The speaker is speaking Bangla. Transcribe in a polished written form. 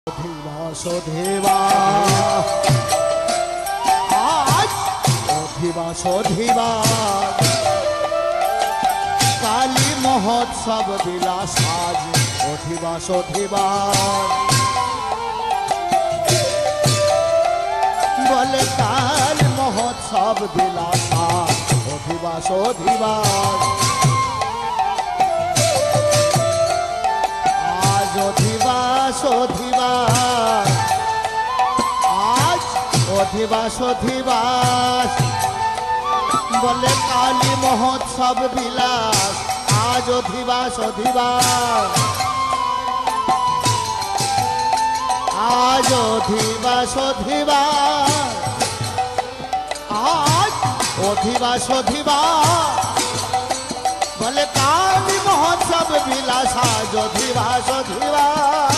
অধিবাস অধিবাস আজ অধিবাস অধিবাস কালী মহোৎসব বিলাস আজ অধিবাস অধিবাস বলে কাল মহোৎসব বিলাস আজ অধিবাস অধিবাস আজ অধিবাস অধিবাস আজ অধিবাস অধিবাস বলে কালী মহোৎসব বিলাস আজ অধিবাস অধিবাস আজ অধিবাস অধিবাস আজ অধিবাস অধিবাস বলে কালী মহোৎসব বিলাস আজ অধিবাস অধিবাস